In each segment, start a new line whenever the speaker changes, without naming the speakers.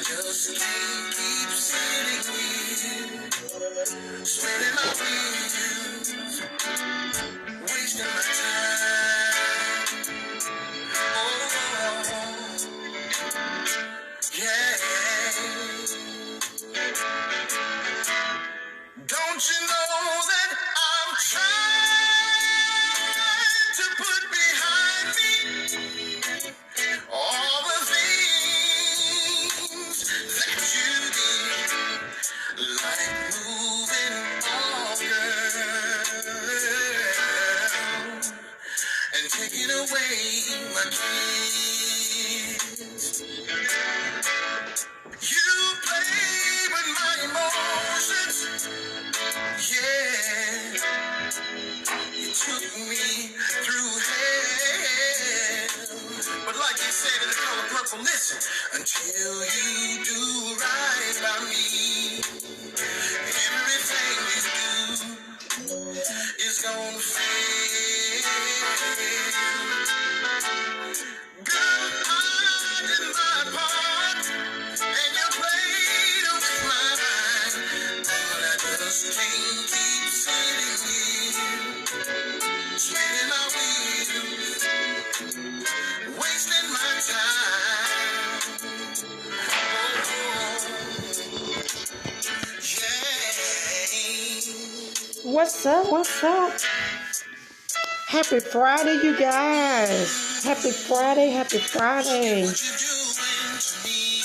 Just can't keep sitting here, spinning my wheels, wasting my time. Oh, yeah. Don't you know that I'm trying to put behind me all the things that you did, like moving on, girl, and taking away my kids. You play with my emotions, yeah. You took me through hell, but like you said in The Color Purple, listen, until you do right by me, everything you do is gonna fail. Girl, I did my part, and you played with my mind, but I just can't keep sitting here, spinning my wheels, wasting my time. Oh, yeah.
What's up? What's up? Happy Friday, you guys. Happy Friday. Happy Friday.
What you doing to me?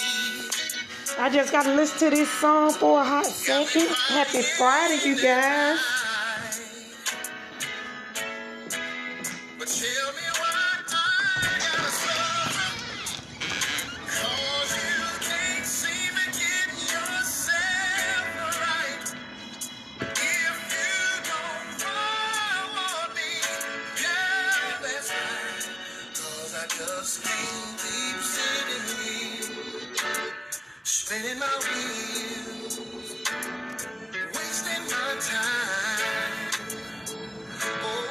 I just got to listen to this song for a hot second. Happy Friday, you guys.
But tell me why I gotta suffer, 'cause you can't seem to get yourself right. If you don't want me, yeah, that's right. 'Cause I just can't keep sitting here, spinning my wheels, wasting my time. Oh,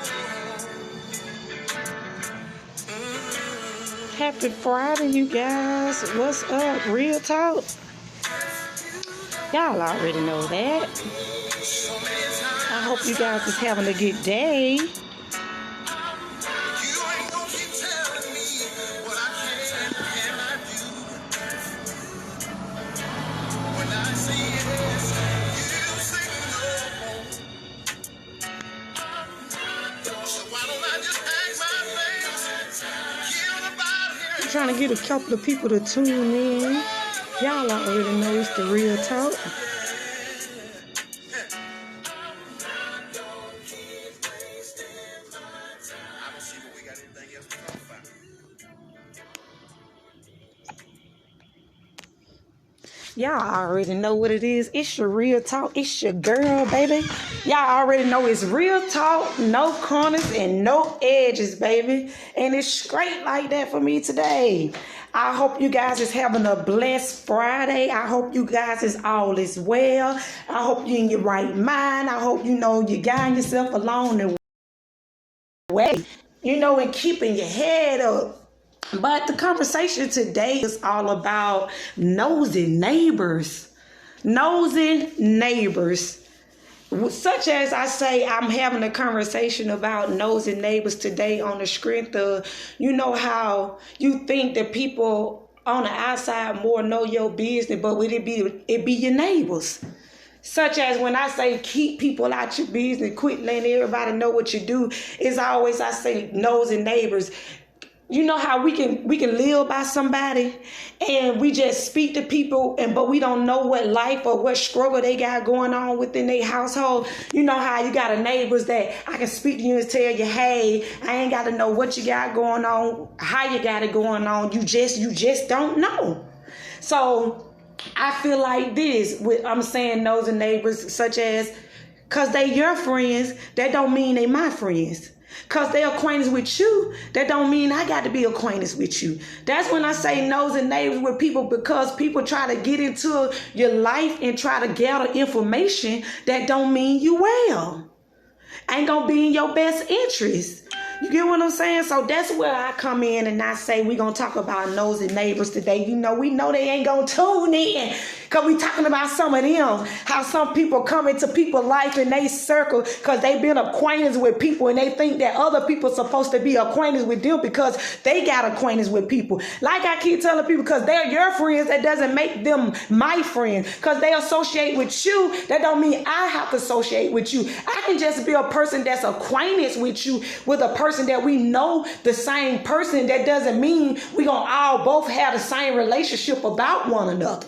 Happy Friday, you guys. What's up? Real talk. Y'all already know that.
so many times
I hope you guys is having a good day.
you ain't gonna keep telling me what I can and cannot do. When I say yes, you say no. So why don't I just pack my things, get on about here?
I'm trying to get a couple of people to tune in. Y'all already know it's the real talk.
I don't see what we got anything else to talk about.
Y'all already know what it is. It's your real talk. It's your girl, baby. Y'all already know it's real talk, no corners and no edges, baby. And it's straight like that for me today. I hope you guys is having a blessed Friday. I hope you guys is all is well. I hope you're in your right mind. I hope you know you're guiding yourself along the way, and keeping your head up. But the conversation today is all about nosy neighbors. Nosy neighbors. Such as I say, I'm having a conversation about nosy neighbors today on the strength of, how you think that people on the outside more know your business, but would it be your neighbors? Such as when I say keep people out your business, quit letting everybody know what you do, it's always I say nosy neighbors. You know how we can live by somebody and we just speak to people but we don't know what life or what struggle they got going on within their household. You know how you got a neighbors that I can speak to you and tell you, hey, I ain't got to know what you got going on, how you got it going on. You just don't know. So I feel like this, I'm saying nosy neighbors, such as, because they your friends, that don't mean they my friends. Because they're acquainted with you, that don't mean I got to be acquainted with you. That's when I say nosy neighbors with people, because people try to get into your life and try to gather information that don't mean you well. Ain't gonna be in your best interest. You get what I'm saying? So that's where I come in and I say we're going to talk about nosy neighbors today. You know, we know they ain't going to tune in because we talking about some of them. How some people come into people's life and they circle because they've been acquainted with people and they think that other people are supposed to be acquainted with them because they got acquainted with people. Like I keep telling people, because they're your friends, that doesn't make them my friends. Because they associate with you, that don't mean I have to associate with you. I can just be a person that's acquainted with you, with a person that we know the same person. That doesn't mean we gonna all both have the same relationship about one another.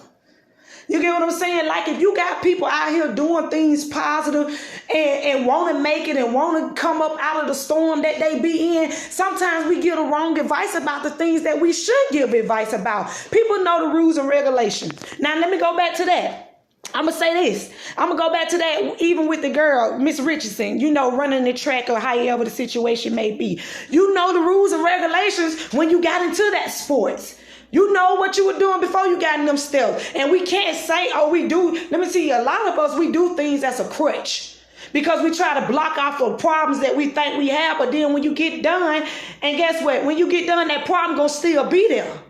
You get what I'm saying? Like if you got people out here doing things positive and want to make it and want to come up out of the storm that they be in, sometimes we give the wrong advice about the things that we should give advice about. People know the rules and regulations. Now let me go back to that. I'm going to say this. I'm going to go back to that even with the girl, Miss Richardson, you know, running the track or however the situation may be. You know the rules and regulations when you got into that sports. You know what you were doing before you got in them steps. And we can't say, oh, we do. Let me see, a lot of us, we do things as a crutch. Because we try to block off the problems that we think we have. But then when you get done, and guess what? When you get done, that problem going to still be there.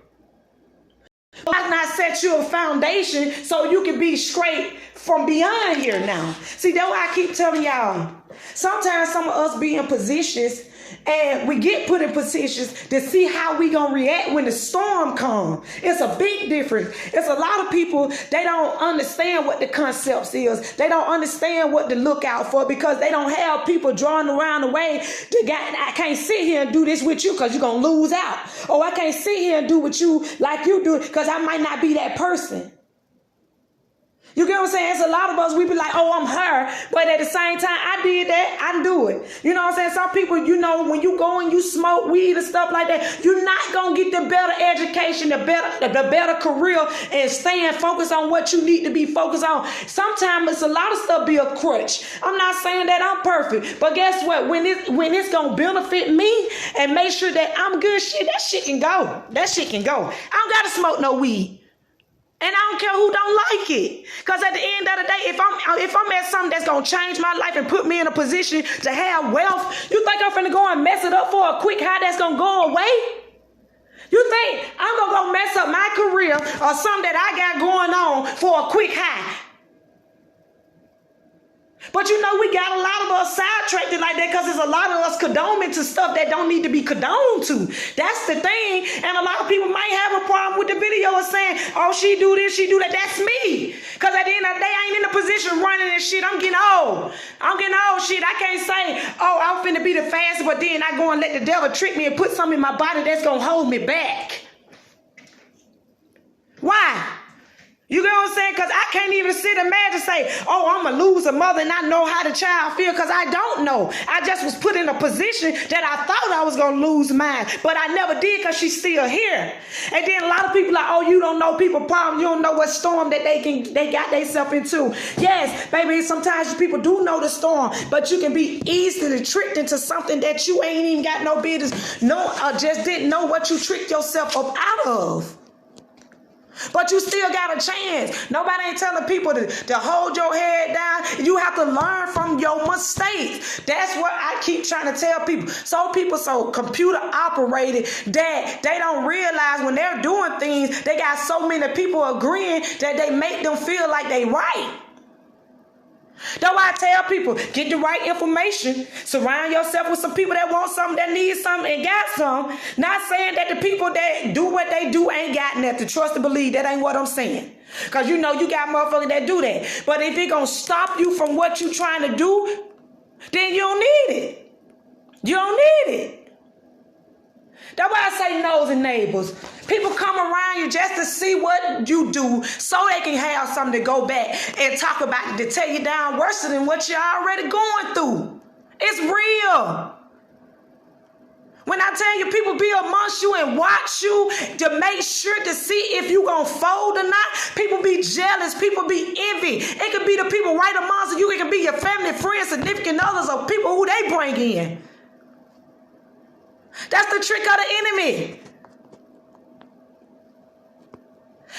Why not set you a foundation so you can be straight from beyond here now? See, that's why I keep telling y'all. Sometimes some of us be in positions and we get put in positions to see how we gonna react when the storm comes. It's a big difference. It's a lot of people, they don't understand what the concepts is. They don't understand what to look out for because they don't have people drawing around the way to get, I can't sit here and do this with you because you're gonna lose out. Or I can't sit here and do with you like you do because I might not be that person. You get what I'm saying? It's a lot of us, we be like, oh, I'm her. But at the same time, I did that. I do it. You know what I'm saying? Some people, you know, when you go and you smoke weed and stuff like that, you're not going to get the better education, the better career and staying focused on what you need to be focused on. Sometimes it's a lot of stuff be a crutch. I'm not saying that I'm perfect. But guess what? When it's going to benefit me and make sure that I'm good, that shit can go. That shit can go. I don't got to smoke no weed. And I don't care who don't like it. Because at the end of the day, if I'm at something that's going to change my life and put me in a position to have wealth, you think I'm finna go and mess it up for a quick high that's going to go away? You think I'm going to go mess up my career or something that I got going on for a quick high? But you know, we got a lot of us sidetracked like that because there's a lot of us condoning to stuff that don't need to be condoned to. That's the thing. And a lot of people might have a problem with the video of saying, oh, she do this, she do that. That's me. Because at the end of the day, I ain't in a position running and shit. I'm getting old. Shit. I can't say, oh, I'm finna be the fastest, but then I go and let the devil trick me and put something in my body that's going to hold me back. Why? You get what I'm saying? Because I can't even sit and imagine say, oh, I'm going to lose a mother and I know how the child feel because I don't know. I just was put in a position that I thought I was going to lose mine, but I never did because she's still here. And then a lot of people are like, oh, you don't know people's problems. You don't know what storm that they got themselves into. Yes, baby, sometimes people do know the storm, but you can be easily tricked into something that you ain't even got no business. Just didn't know what you tricked yourself up out of. But you still got a chance. Nobody ain't telling people to hold your head down. You have to learn from your mistakes. That's what I keep trying to tell people. Some people so computer operated that they don't realize when they're doing things, they got so many people agreeing that they make them feel like they right. That's why I tell people, get the right information. Surround yourself with some people that want something, that need something, and got some. Not saying that the people that do what they do ain't got nothing. Trust and believe, that ain't what I'm saying. Because you know you got motherfuckers that do that. But if it gonna stop you from what you trying to do, then you don't need it. You don't need it. That's why I say nosy neighbors. People come around you just to see what you do so they can have something to go back and talk about it, to tear you down worse than what you're already going through. It's real. When I tell you people be amongst you and watch you to make sure to see if you gonna fold or not, people be jealous, people be envy. It could be the people right amongst you. It could be your family, friends, significant others, or people who they bring in. That's the trick of the enemy.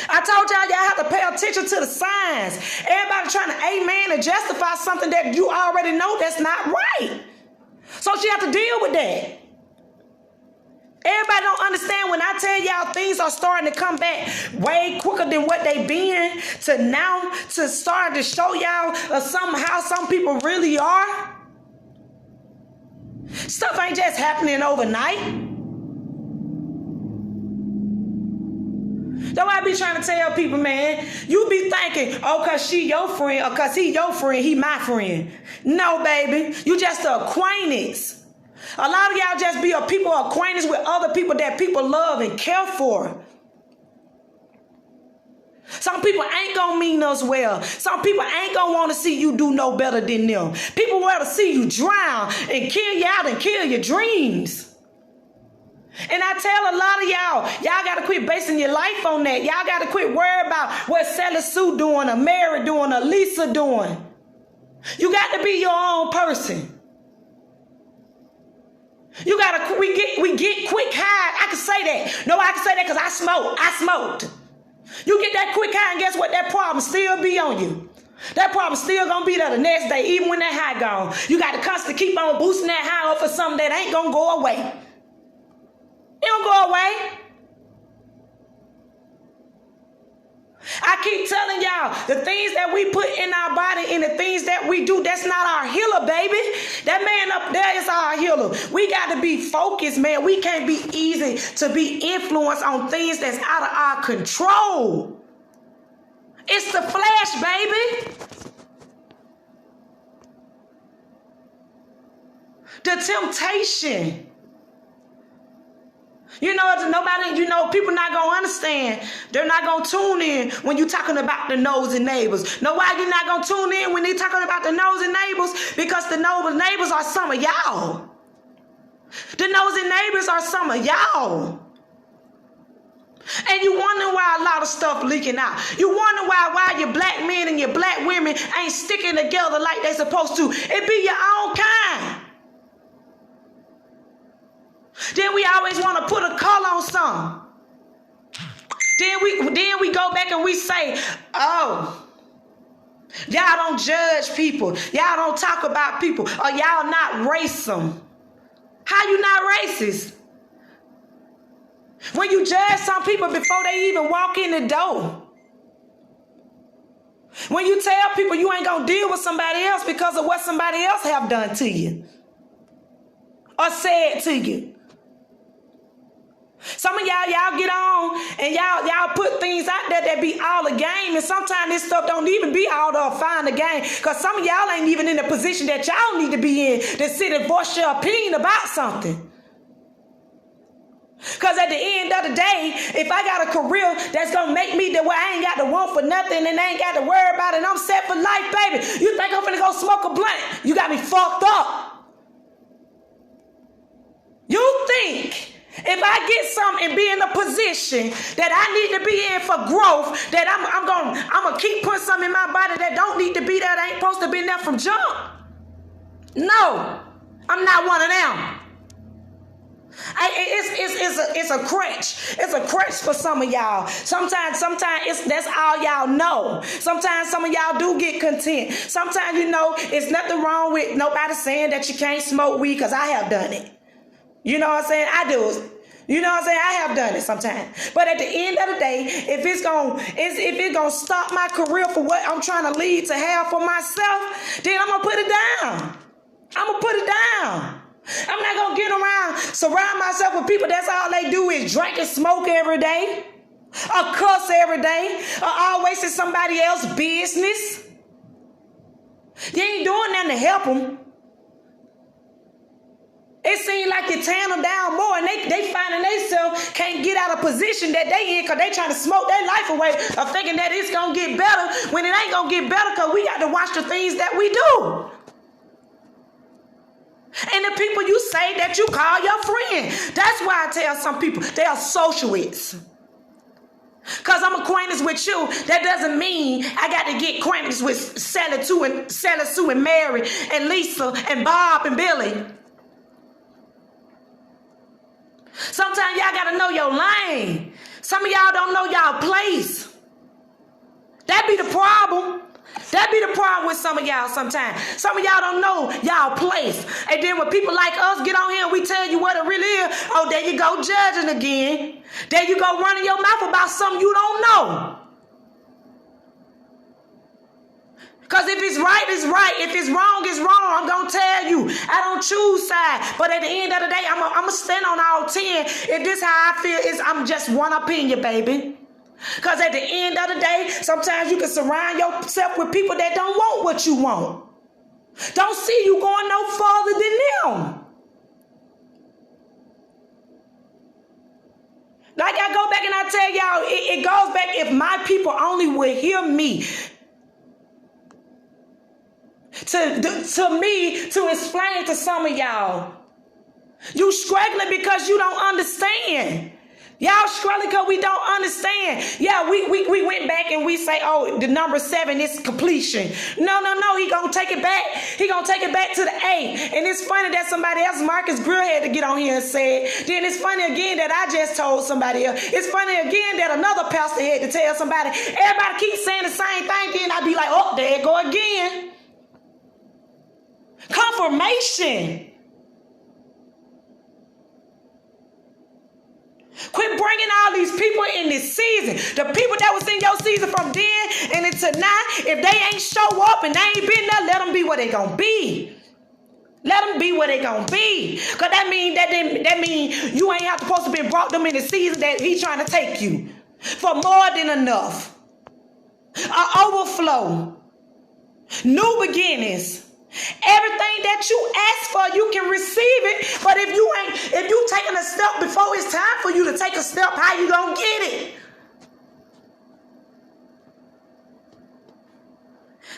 I told y'all have to pay attention to the signs. Everybody trying to amen and justify something that you already know that's not right. So she have to deal with that. Everybody don't understand when I tell y'all things are starting to come back way quicker than what they been to now to start to show y'all how some people really are. Stuff ain't just happening overnight. That's why I be trying to tell people, man, you be thinking, oh, because she your friend or because he your friend, he my friend. No, baby, you just an acquaintance. A lot of y'all just be a people acquaintance with other people that people love and care for. Some people ain't gonna mean us well. Some people ain't gonna want to see you do no better than them. People want to see you drown and kill you out and kill your dreams. And I tell a lot of y'all got to quit basing your life on that. Y'all got to quit worrying about what Sally Sue doing or Mary doing or Lisa doing. You got to be your own person. You gotta, we get quick high. I can say that. No, I can say that because I smoked. You get that quick high and guess what? That problem still be on you. That problem still gonna be there the next day, even when that high gone. You gotta constantly keep on boosting that high up for something that ain't gonna go away. It don't go away. I keep telling y'all, the things that we put in our body and the things that we do, that's not our healer, baby. That man up there is our healer. We got to be focused, man. We can't be easy to be influenced on things that's out of our control. It's the flesh, baby. The temptation. People not going to understand. They're not going to tune in when you're talking about the nosy neighbors. Know why you're not going to tune in when they're talking about the nosy neighbors? Because the nosy neighbors are some of y'all. The nosy neighbors are some of y'all. And you wonder why a lot of stuff leaking out. You wonder why your black men and your black women ain't sticking together like they supposed to. It be your own kind. Then we always want to put a color on something. Then we go back and we say, oh, y'all don't judge people. Y'all don't talk about people. Or y'all not racist. How you not racist? When you judge some people before they even walk in the door. When you tell people you ain't going to deal with somebody else because of what somebody else have done to you. Or said to you. Some of y'all get on and y'all put things out there that be all a game, and sometimes this stuff don't even be all the fine the game, because some of y'all ain't even in the position that y'all need to be in to sit and voice your opinion about something. Because at the end of the day, if I got a career that's going to make me to where I ain't got to want for nothing and I ain't got to worry about it, I'm set for life, baby. You think I'm finna go smoke a blunt? You got me fucked up. You think if I get something and be in a position that I need to be in for growth, that I'm gonna keep putting something in my body that don't need to be there, that ain't supposed to be there from jump? No, I'm not one of them. It's a crutch. It's a crutch for some of y'all. Sometimes that's all y'all know. Sometimes some of y'all do get content. Sometimes it's nothing wrong with nobody saying that you can't smoke weed, because I have done it. You know what I'm saying? I do. You know what I'm saying? I have done it sometimes. But at the end of the day, if it's gonna stop my career for what I'm trying to lead to have for myself, then I'm gonna put it down. I'm not gonna get around, surround myself with people that's all they do is drink and smoke every day, or cuss every day, or always in somebody else's business. You ain't doing nothing to help them. It seems like you tearing them down more, and they finding themselves can't get out of position that they in because they trying to smoke their life away of thinking that it's going to get better when it ain't going to get better, because we got to watch the things that we do. And the people you say that you call your friend. That's why I tell some people they are socialists. Because I'm acquainted with you, that doesn't mean I got to get acquainted with Sally Sue and Mary and Lisa and Bob and Billy. Sometimes y'all got to know your lane. Some of y'all don't know y'all place. That be the problem. That be the problem with some of y'all sometimes. Some of y'all don't know y'all place. And then when people like us get on here and we tell you what it really is, oh, there you go judging again. There you go running your mouth about something you don't know. Because if it's right, it's right. If it's wrong, it's wrong. I'm going to tell you. I don't choose sides. But at the end of the day, I'm going to stand on all 10. If this how I feel, I'm just one opinion, baby. Because at the end of the day, sometimes you can surround yourself with people that don't want what you want. Don't see you going no further than them. Like I go back and I tell y'all, it goes back, if my people only would hear me, to explain to some of y'all. You struggling because you don't understand. Y'all struggling because we don't understand. Yeah, we went back and we say, oh, the number 7 is completion. No. He gonna take it back. He gonna take it back to the 8. And it's funny that somebody else, Marcus Greer, had to get on here and say it. Then it's funny again that I just told somebody else. It's funny again that another pastor had to tell somebody. Everybody keeps saying the same thing. Then I be like, oh, there it go again. Confirmation. Quit bringing all these people in this season. The people that was in your season from then and into now, if they ain't show up and they ain't been there, let them be what they gonna be. Let them be what they gonna be. Because that mean you ain't supposed to be brought them in the season that he's trying to take you. For more than enough. An overflow. New beginnings. Everything that you ask for, you can receive it. But if you taking a step before it's time for you to take a step, how you gonna get it?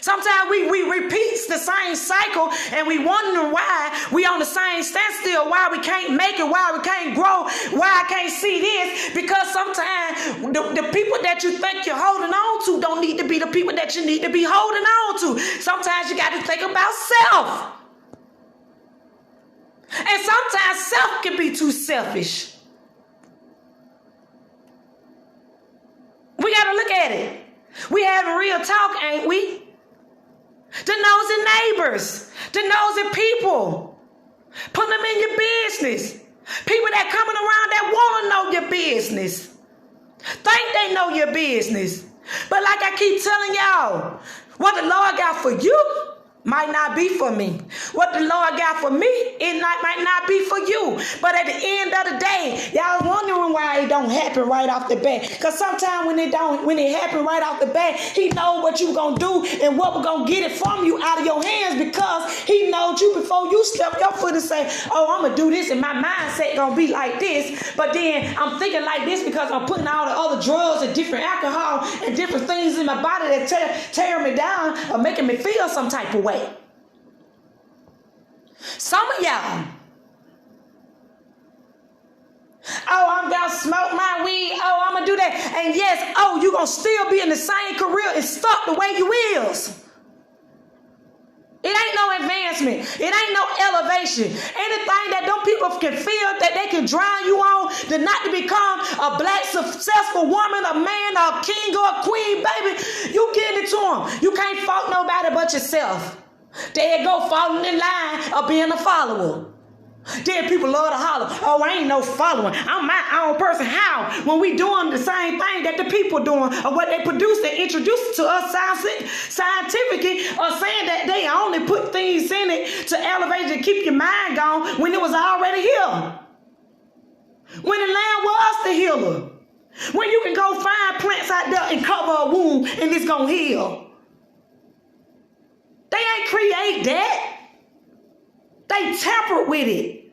Sometimes we repeat the same cycle and we wondering why we on the same standstill, why we can't make it, why we can't grow, why I can't see this. Because sometimes the people that you think you're holding on to don't need to be the people that you need to be holding on to. Sometimes you got to think about self. And sometimes self can be too selfish. We got to look at it. We having real talk, ain't we? The nosy neighbors, the nosy people. Put them in your business. People that coming around that want to know your business. Think they know your business. But like I keep telling y'all, what the Lord got for you might not be for me. What the Lord got for me, it might not be for you. But at the end of the day, y'all wondering why it don't happen right off the bat. Because sometimes when it happen right off the bat, he knows what you gonna do and what we're gonna get it from you out of your hands, because he knows you before you step your foot and say, oh, I'm gonna do this and my mindset gonna be like this. But then I'm thinking like this because I'm putting all the other drugs and different alcohol and different things in my body that tear me down or making me feel some type of way. Some of y'all, oh, I'm gonna smoke my weed, oh, I'm gonna do that, and yes, oh, you gonna still be in the same career and stuck the way you is. It ain't no advancement. It ain't no elevation. Anything that them people can feel that they can drown you on, to not to become a black successful woman, a man, a king or a queen, baby, you give it to them. You can't fault nobody but yourself. There you go, falling in line of being a follower. Then people love to holler, oh, I ain't no following. I'm my own person. How? When we doing the same thing that the people doing, or what they produce and introduce to us scientifically, or saying that they only put things in it to elevate and keep your mind gone when it was already here. When the land was the healer. When you can go find plants out there and cover a wound and it's gonna heal. They ain't create that. They tampered with it.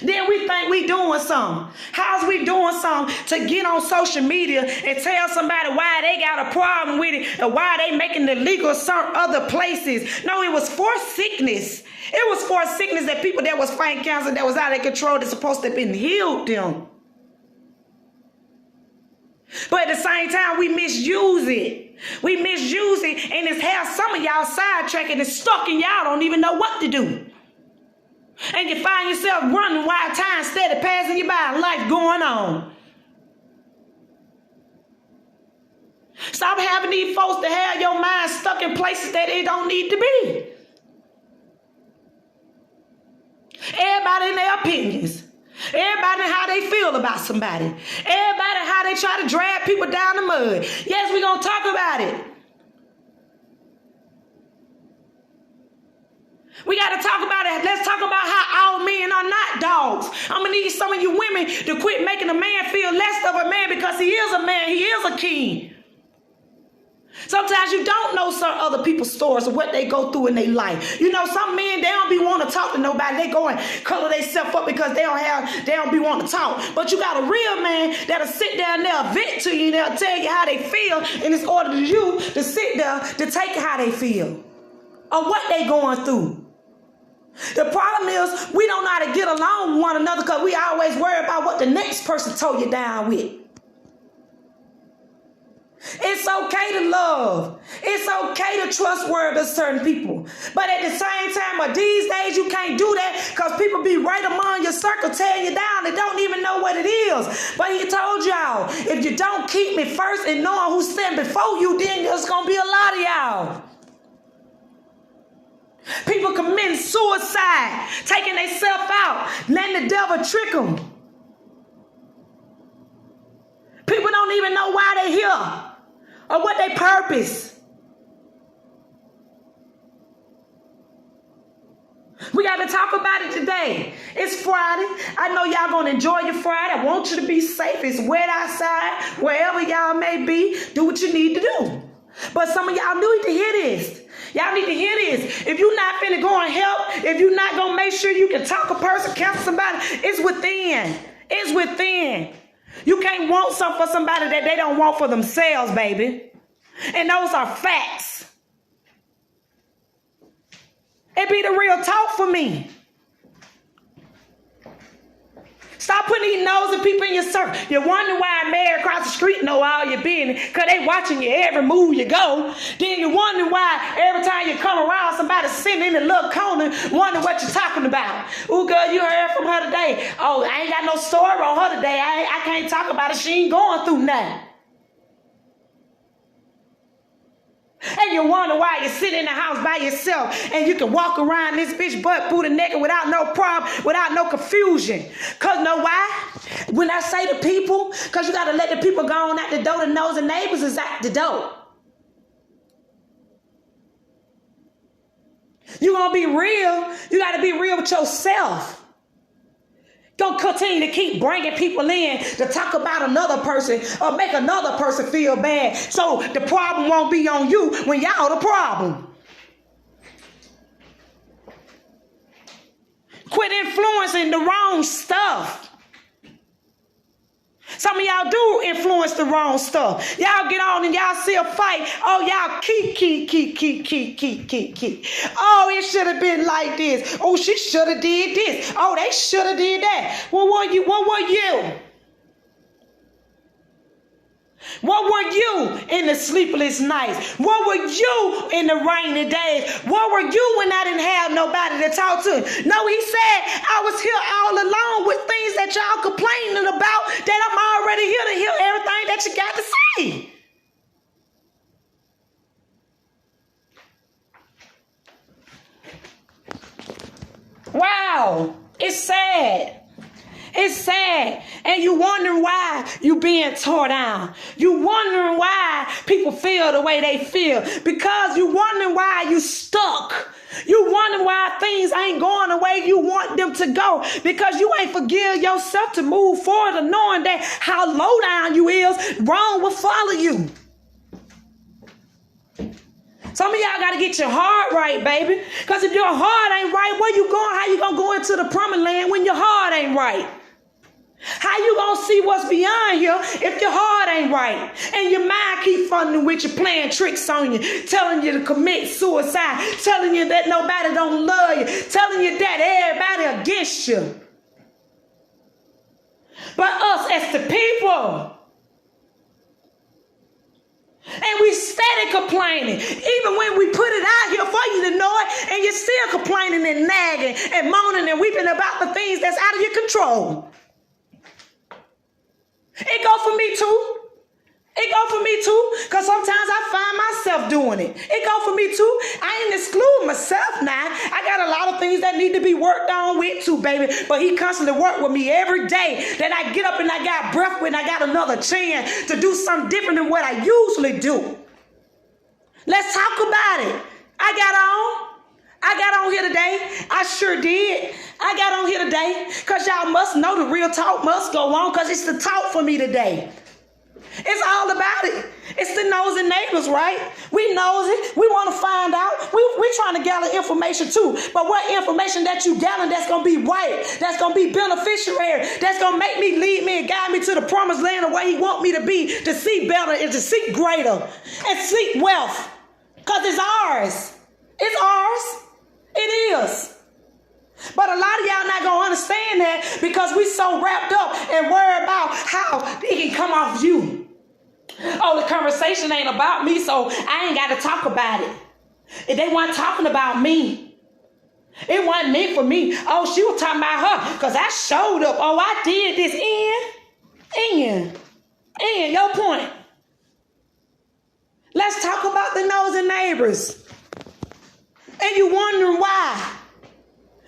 Then we think we doing something. How's we doing something to get on social media and tell somebody why they got a problem with it and why they making it legal some other places? No, it was for sickness. It was for sickness that people that was fighting cancer that was out of control that's supposed to have been healed them. But at the same time, we misuse it. We misuse it, and it's how some of y'all sidetracked and it's stuck and y'all don't even know what to do. And you find yourself running while time steady passing you by and life going on. Stop having these folks to have your mind stuck in places that it don't need to be. Everybody in their opinions. Everybody how they feel about somebody. Everybody how they try to drag people down the mud. Yes, we're going to talk about it. We got to talk about it. Let's talk about how all men are not dogs. I'm going to need some of you women to quit making a man feel less of a man because he is a man. He is a king. Sometimes you don't know some other people's stories of what they go through in their life. You know, some men, they don't be wanting to talk to nobody. They go and color themselves up because they don't be wanting to talk. But you got a real man that'll sit there and they'll vent to you and they'll tell you how they feel. And it's order to you to sit there to take how they feel or what they going through. The problem is we don't know how to get along with one another because we always worry about what the next person told you down with. It's okay to love. It's okay to trust word of certain people. But at the same time, these days you can't do that because people be right among your circle tearing you down. They don't even know what it is. But he told y'all, if you don't keep me first and knowing who's standing before you, then there's going to be a lot of y'all. People committing suicide, taking themselves out, letting the devil trick them. People don't even know why they're here. Or what they purpose. We got to talk about it today. It's Friday. I know y'all going to enjoy your Friday. I want you to be safe. It's wet outside. Wherever y'all may be, do what you need to do. But some of y'all need to hear this. Y'all need to hear this. If you're not finna go and help, if you're not going to make sure you can talk a person, counsel somebody, it's within. It's within. You can't want something for somebody that they don't want for themselves, baby. And those are facts. It be the real talk for me. Stop putting these nosy people in your circle. You wonder why a man across the street know all your business because they watching you every move you go. Then you wonder why every time you come around, somebody sitting in the little corner wonder what you're talking about. Oh, girl, you heard from her today. Oh, I ain't got no story on her today. I can't talk about it. She ain't going through nothing. And you wonder why you sit in the house by yourself and you can walk around this bitch butt booty naked without no problem, without no confusion. Because know why? When I say to people, because you got to let the people go on out the door, the nose and neighbors is out the door. You going to be real. You got to be real with yourself. Don't continue to keep bringing people in to talk about another person or make another person feel bad so the problem won't be on you when y'all the problem. Quit influencing the wrong stuff. Some of y'all do influence the wrong stuff. Y'all get on and y'all see a fight. Oh, y'all keep. Oh, it should have been like this. Oh, she should have did this. Oh, they should have did that. What were you? What were you in the sleepless nights? What were you in the rainy days? What were you when I didn't have nobody to talk to? No, he said, I was here all alone with things that y'all complaining about that I'm already here to hear everything that you got to say. Wow, it's sad. It's sad. And you wondering why you being tore down. You wondering why people feel the way they feel. Because you wondering why you stuck. You wondering why things ain't going the way you want them to go. Because you ain't forgive yourself to move forward and knowing that how low down you is, wrong will follow you. Some of y'all got to get your heart right, baby. Because if your heart ain't right, where you going? How you going to go into the promised land when your heart ain't right? How you going to see what's beyond here if your heart ain't right? And your mind keep funding with you, playing tricks on you, telling you to commit suicide, telling you that nobody don't love you, telling you that everybody against you. But us as the people. And we we steady complaining. Even when we put it out here for you to know it, and you're still complaining and nagging and moaning and weeping about the things that's out of your control. It go for me too. It go for me too, because sometimes I find myself doing it. It go for me too. I ain't exclude myself now. I got a lot of things that need to be worked on with too, baby. But he constantly work with me every day. That I get up and I got breath with and I got another chance to do something different than what I usually do. Let's talk about it. I got on here today. I sure did. I got on here today because y'all must know the real talk must go on, because it's the talk for me today. It's all about it. It's the nosy neighbors, right? We nosy. We want to find out. We're trying to gather information too. But what information that you gather that's going to be right, that's going to be beneficiary, that's going to make me, lead me and guide me to the promised land of where he want me to be, to see better and to seek greater and seek wealth. Because it's ours. It's ours. It is. But a lot of y'all not going to understand that because we so wrapped up and worried about how it can come off you. Oh, the conversation ain't about me, so I ain't got to talk about it. If they weren't talking about me, it wasn't meant for me. Oh, she was talking about her because I showed up. Oh, I did this. Your point. Let's talk about the nosy neighbors. And you wondering why?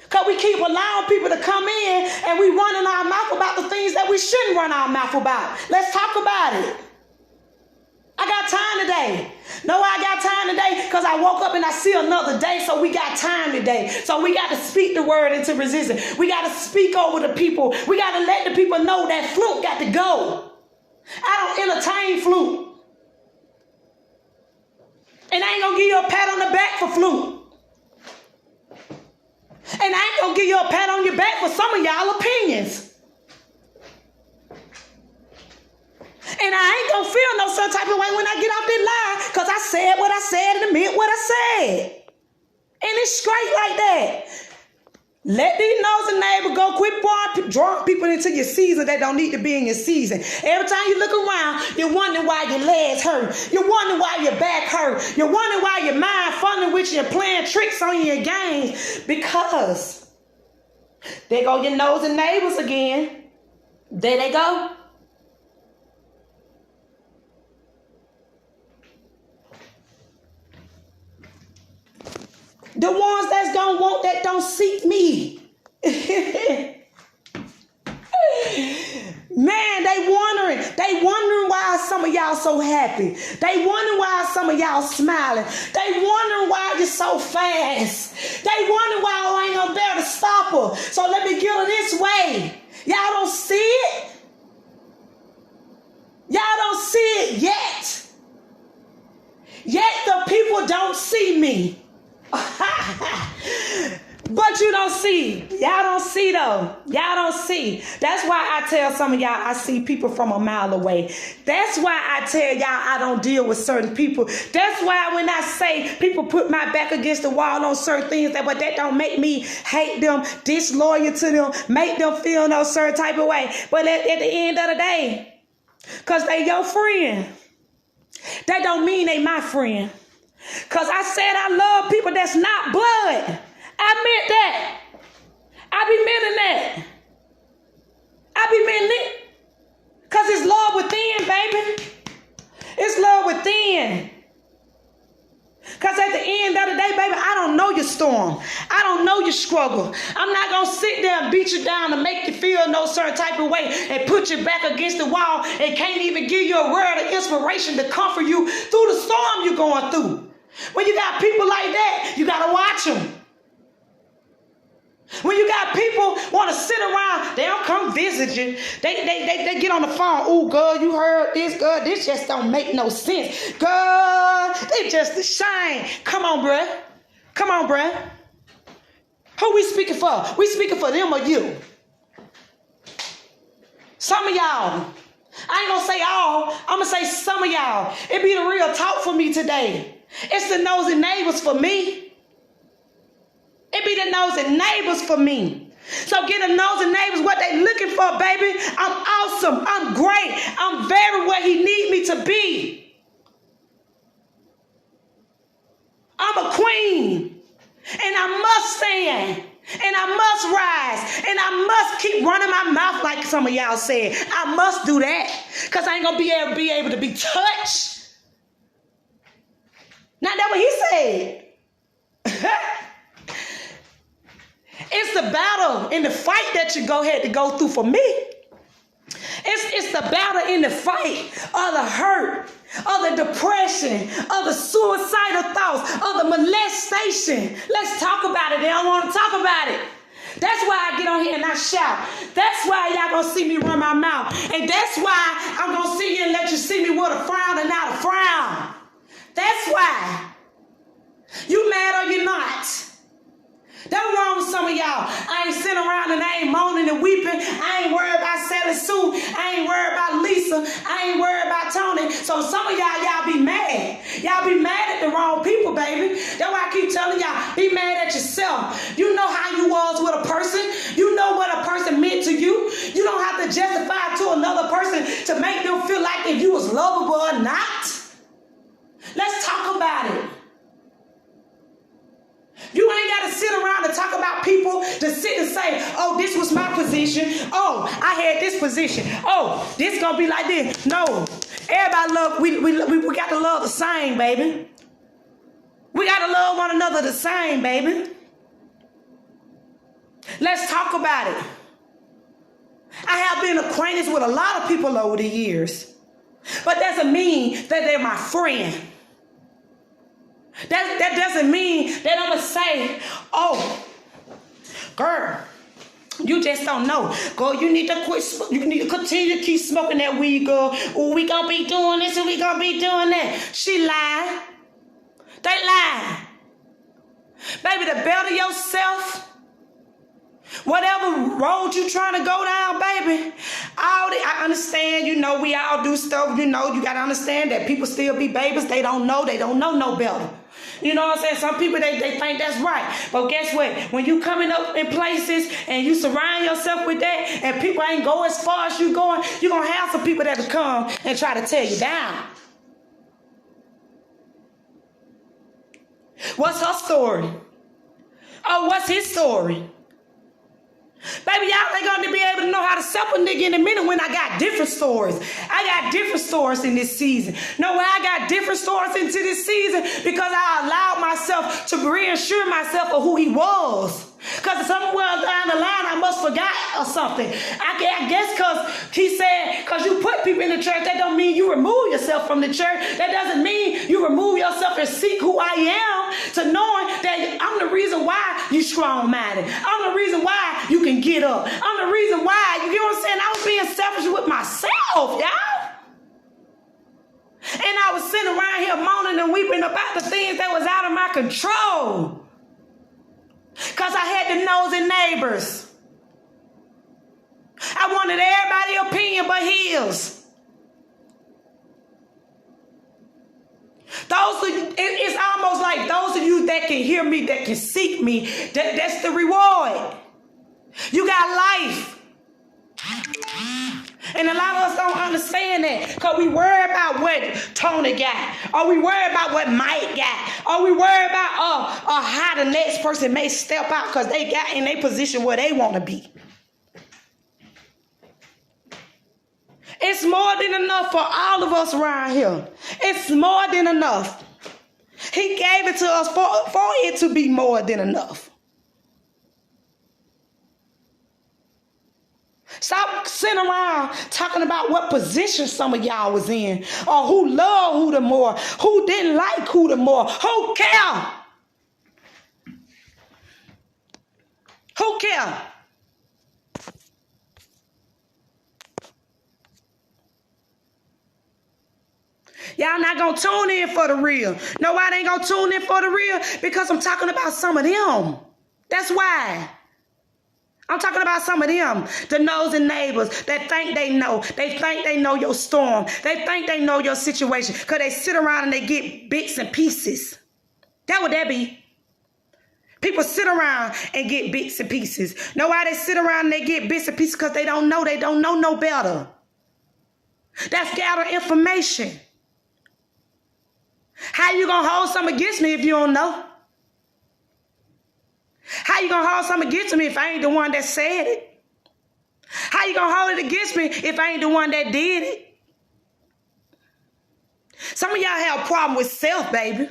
Because we keep allowing people to come in and we running our mouth about the things that we shouldn't run our mouth about. Let's talk about it. I got time today. No, I got time today because I woke up and I see another day, so we got time today. So we got to speak the word into resistance. We got to speak over the people. We got to let the people know that Fluke got to go. I don't entertain Fluke. And I ain't going to give you a pat on the back for Fluke. And I ain't going to give you a pat on your back for some of y'all opinions. And I ain't going to feel no some type of way when I get off this line because I said what I said and meant what I said. And it's straight like that. Let these nosy neighbors go. Quit drawing people into your season that don't need to be in your season. Every time you look around, you're wondering why your legs hurt. You're wondering why your back hurt. You're wondering why your mind fumbling with you and playing tricks on your games. Because there go your nosy neighbors again. There they go. The ones that's gonna want that don't seek me. Man, they wondering why some of y'all so happy. They wondering why some of y'all smiling. They wondering why you're so fast. They wondering why I ain't gonna be able to stop her. So let me get her this way. Y'all don't see it. Y'all don't see it yet. Yet the people don't see me. But you don't see. Y'all don't see though. Y'all don't see. That's why I tell some of y'all I see people from a mile away. That's why I tell y'all I don't deal with certain people. That's why when I say people put my back against the wall on certain things, but that don't make me hate them, disloyal to them, make them feel no certain type of way. But at the end of the day, because they your friend, that don't mean they my friend. Because I said I love people that's not blood. I meant that. I be meaning that. I be meaning it. Because it's love within, baby. It's love within. Because at the end of the day, baby, I don't know your storm. I don't know your struggle. I'm not going to sit there and beat you down and make you feel no certain type of way and put you back against the wall and can't even give you a word of inspiration to comfort you through the storm you're going through. When you got people like that, you got to watch them. When you got people want to sit around, they don't come visit you. They get on the phone. Oh, girl, you heard this, girl. This just don't make no sense. Girl, they just a shame. Come on, bruh. Come on, bruh. Who we speaking for? We speaking for them or you? Some of y'all. I ain't going to say all. I'm going to say some of y'all. It be the real talk for me today. It's the nosy neighbors for me. It be the nosy neighbors for me. So get the nosy neighbors what they looking for, baby. I'm awesome. I'm great. I'm very where he need me to be. mean. And I must stand. And I must rise. And I must keep running my mouth like some of y'all said. I must do that. Because I ain't going to be able to be touched. Not that what he said. It's the battle and the fight that you had to go through for me. It's the battle in the fight of the hurt, of the depression, of the suicidal thoughts, of the molestation. Let's talk about it. They don't want to talk about it. That's why I get on here and I shout. That's why y'all gonna see me run my mouth. And that's why I'm gonna see you and let you see me with a frown and not a frown. That's why. You mad or you not? That's wrong with some of y'all. I ain't sitting around and I ain't moaning and weeping. I ain't worried about Sally Sue. I ain't worried about Lisa. I ain't worried about Tony. So some of y'all be mad. Y'all be mad at the wrong people, baby. That's why I keep telling y'all, be mad at yourself. You know how you was with a person. You know what a person meant to you. You don't have to justify to another person to make them feel like if you was lovable or not. Let's talk about it. You ain't got to sit around and talk about people to sit and say, oh, this was my position. Oh, I had this position. Oh, this going to be like this. No. Everybody love, we got to love the same, baby. We got to love one another the same, baby. Let's talk about it. I have been acquainted with a lot of people over the years. But that doesn't mean that they're my friend. That doesn't mean that I'm going to say, oh, girl, you just don't know. Girl, you need to quit. You need to continue to keep smoking that weed, girl. Oh, we going to be doing this and we going to be doing that. She lied. They lied. Baby, the better yourself, whatever road you trying to go down, baby, I understand, we all do stuff, you got to understand that people still be babies. They don't know no better. You know what I'm saying? Some people, they think that's right. But guess what? When you coming up in places and you surround yourself with that and people ain't go as far as you going, you're going to have some people that will come and try to tear you down. What's her story? Oh, what's his story? Baby, y'all ain't going to be able to know how to separate nigga in a minute when I got different stories. I got different stories in this season. Know why I got different stories into this season? Because I allowed myself to reassure myself of who he was. Because somewhere down the line, I must forgot or something. I guess because he said, because you put people in the church, that don't mean you remove yourself from the church. That doesn't mean you remove yourself and seek who I am, to knowing that I'm the reason why you strong-minded. I'm the reason why you can get up. I'm the reason why, you get what I'm saying? I was being selfish with myself, y'all. And I was sitting around here moaning and weeping about the things that was out of my control. Because I had the nosy neighbors. I wanted everybody's opinion but his. It's almost like those of you that can hear me, that can seek me, that's the reward. You got life. And a lot of us don't understand that because we worry about what Tony got, or we worry about what Mike got, or we worry about how the next person may step out because they got in a position where they want to be. It's more than enough for all of us around here. It's more than enough. He gave it to us for it to be more than enough. Stop sitting around talking about what position some of y'all was in, or who loved who the more, who didn't like who the more. Who care? Who care? Y'all not going to tune in for the real. No, why they ain't going to tune in for the real? Because I'm talking about some of them. That's why. I'm talking about some of them, the nosy neighbors that think they know. They think they know your storm. They think they know your situation because they sit around and they get bits and pieces. That would that be. People sit around and get bits and pieces. Know why they sit around and they get bits and pieces? Because they don't know no better. That's gathered information. How you going to hold something against me if you don't know? you gonna hold something against me if I ain't the one that said it? How you gonna hold it against me if I ain't the one that did it? Some of y'all have a problem with self, baby.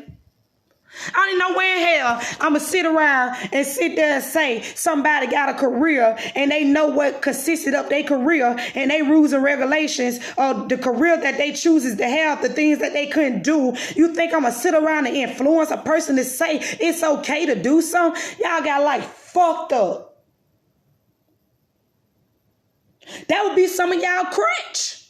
I don't even know where in hell I'm going to sit around and sit there and say somebody got a career and they know what consisted of their career and they rules and regulations of the career that they chooses to have, the things that they couldn't do. You think I'm going to sit around and influence a person to say it's okay to do something? Y'all got like fucked up. That would be some of y'all crutch.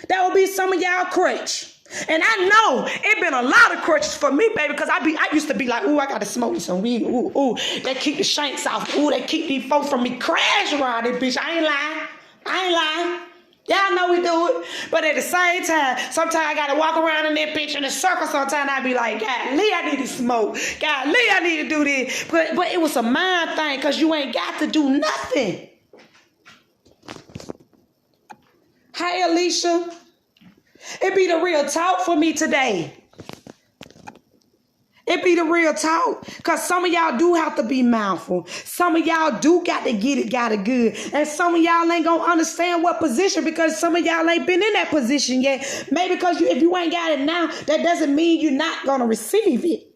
That would be some of y'all crutch. And I know it been a lot of crutches for me, baby, because I used to be like, ooh, I got to smoke some weed. Ooh, they keep the shanks off. Ooh, they keep these folks from me crash around this bitch. I ain't lying. Y'all know we do it. But at the same time, sometimes I got to walk around in that bitch in a circle. Sometimes I be like, God, Lee, I need to smoke. God, Lee, I need to do this. But it was a mind thing because you ain't got to do nothing. Hey, Alicia. It be the real talk for me today. It be the real talk. Because some of y'all do have to be mindful. Some of y'all do got to get it good. And some of y'all ain't going to understand what position because some of y'all ain't been in that position yet. Maybe because if you ain't got it now, that doesn't mean you're not going to receive it.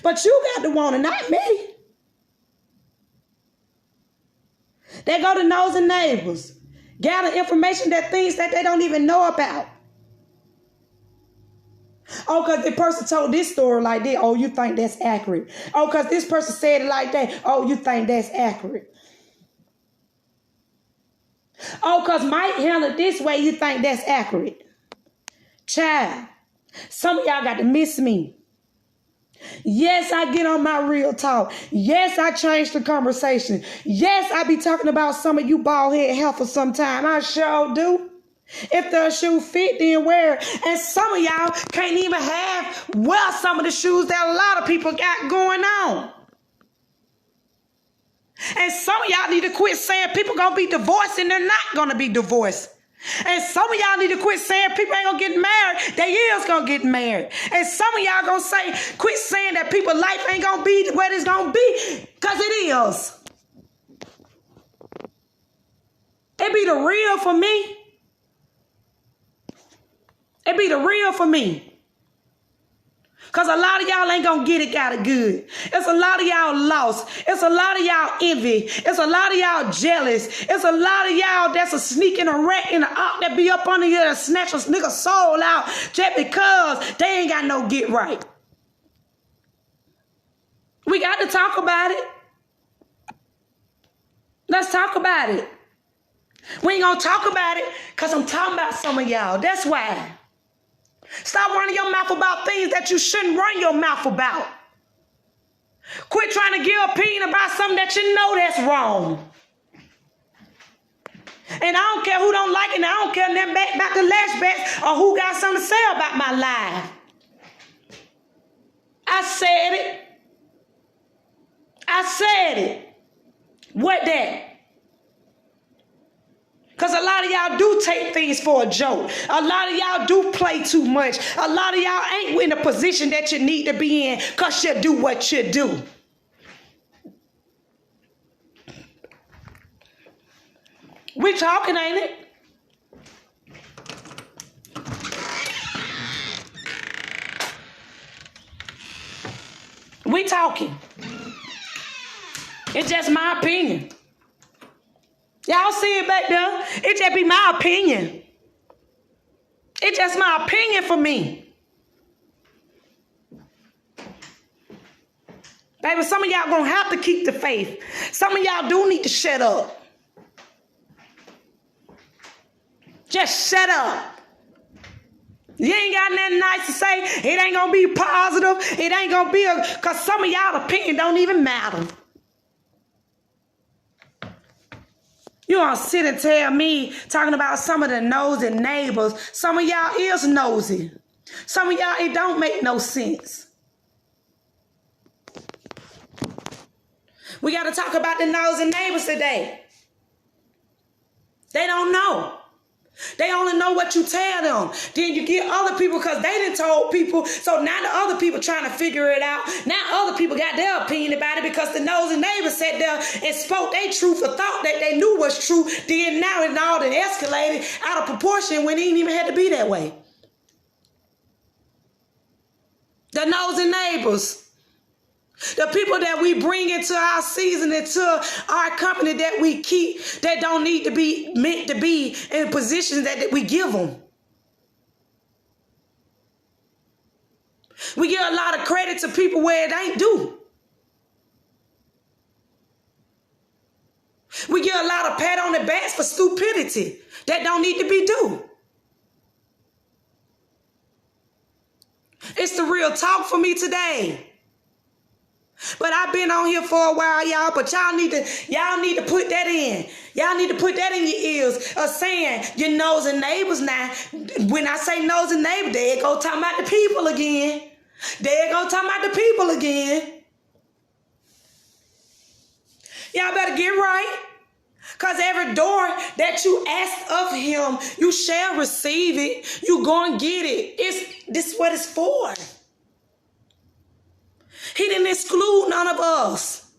But you got to want it, not me. They go to nosy neighbors, gather information that things that they don't even know about. Oh, because the person told this story like that. Oh, you think that's accurate. Oh, because this person said it like that. Oh, you think that's accurate. Oh, because Mike handled it this way. You think that's accurate. Child, some of y'all got to miss me. Yes, I get on my real talk. Yes, I change the conversation. Yes, I be talking about some of you bald head heifers sometime. I sure do. If the shoe fit, then wear it. And some of y'all can't even wear some of the shoes that a lot of people got going on. And some of y'all need to quit saying people gonna be divorced and they're not gonna be divorced. And some of y'all need to quit saying people ain't gonna get married. They is gonna get married. And some of y'all gonna quit saying that people's life ain't gonna be what it's gonna be, because it is. It be the real for me. It be the real for me. Because a lot of y'all ain't going to get it got it good. It's a lot of y'all lost. It's a lot of y'all envy. It's a lot of y'all jealous. It's a lot of y'all that's a sneak and a rat and a op that be up under here and snatch a nigga soul out just because they ain't got no get right. We got to talk about it. Let's talk about it. We ain't going to talk about it because I'm talking about some of y'all. That's why. Stop running your mouth about things that you shouldn't run your mouth about. Quit trying to give an opinion about something that you know that's wrong. And I don't care who don't like it, and I don't care nothing about the lashbacks or who got something to say about my life. I said it. I said it. What that? Because a lot of y'all do take things for a joke. A lot of y'all do play too much. A lot of y'all ain't in the position that you need to be in because you do what you do. We talking, ain't it? We talking. It's just my opinion. Y'all see it back there? It just be my opinion. It's just my opinion for me. Baby, some of y'all gonna have to keep the faith. Some of y'all do need to shut up. Just shut up. You ain't got nothing nice to say. It ain't gonna be positive. It ain't gonna be because some of y'all opinion don't even matter. You gonna sit and tell me talking about some of the nosy neighbors. Some of y'all is nosy. Some of y'all, it don't make no sense. We got to talk about the nosy neighbors today. They don't know. They only know what you tell them. Then you get other people because they done told people. So now the other people trying to figure it out. Now other people got their opinion about it because the nosy neighbors sat there and spoke their truth or thought that they knew was true. Then now it all done escalated out of proportion when it ain't even had to be that way. The nosy neighbors. The people that we bring into our season, into our company that we keep, that don't need to be meant to be in positions that we give them. We give a lot of credit to people where it ain't due. We give a lot of pat on the backs for stupidity that don't need to be due. It's the real talk for me today. But I've been on here for a while, y'all, but y'all need to put that in. Y'all need to put that in your ears of saying your nosy neighbors now. When I say nosy neighbor, they go talking about the people again. They go talking about the people again. Y'all better get right. Because every door that you ask of him, you shall receive it. You go and get it. This is what it's for. He didn't exclude none of us.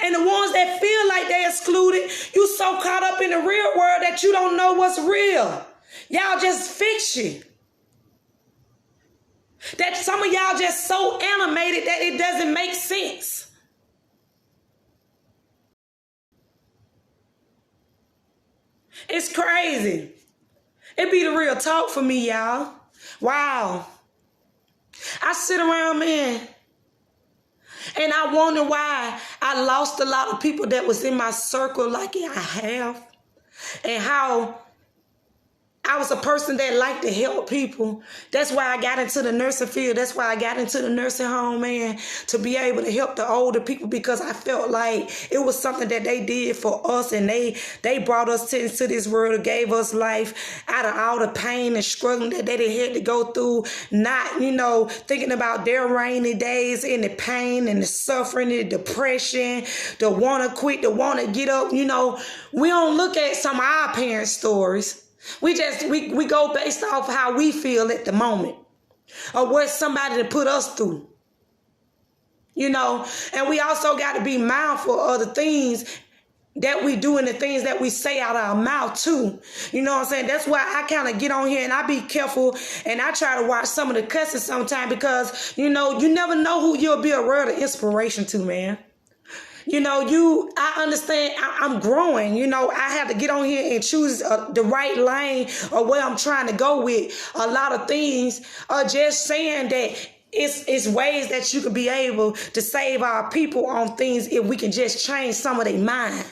And the ones that feel like they excluded, you so caught up in the real world that you don't know what's real. Y'all just fiction. That some of y'all just so animated that it doesn't make sense. It's crazy. It be the real talk for me, y'all. Wow. I sit around, man, and I wonder why I lost a lot of people that was in my circle like I have, and how I was a person that liked to help people. That's why I got into the nursing field. That's why I got into the nursing home, man, to be able to help the older people, because I felt like it was something that they did for us, and they brought us into this world and gave us life out of all the pain and struggling that they had to go through, not, thinking about their rainy days and the pain and the suffering and the depression, the want to quit, the want to get up. We don't look at some of our parents' stories. We go based off how we feel at the moment, or what somebody to put us through, and we also got to be mindful of the things that we do and the things that we say out of our mouth too. You know what I'm saying? That's why I kind of get on here and I be careful, and I try to watch some of the cussing sometimes, because, you never know who you'll be a word of inspiration to, man. I understand I'm growing, I have to get on here and choose the right lane or where I'm trying to go with. A lot of things are just saying that it's ways that you could be able to save our people on things if we can just change some of their mind.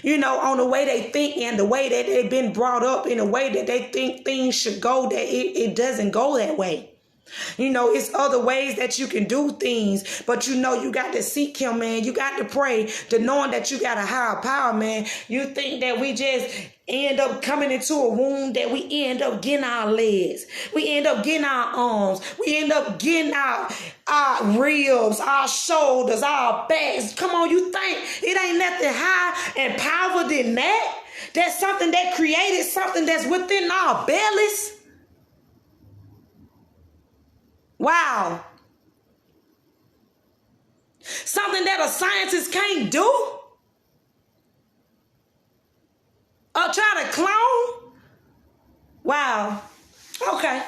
On the way they think and the way that they've been brought up, in a way that they think things should go, that it doesn't go that way. It's other ways that you can do things, but you got to seek him, man. You got to pray, to knowing that you got a higher power, man. You think that we just end up coming into a wound, that we end up getting our legs, we end up getting our arms, we end up getting our ribs, our shoulders, our backs. Come on, you think it ain't nothing high and powerful than that? That's something that created something that's within our bellies. Wow. Something that a scientist can't do? Or try to clone? Wow. Okay.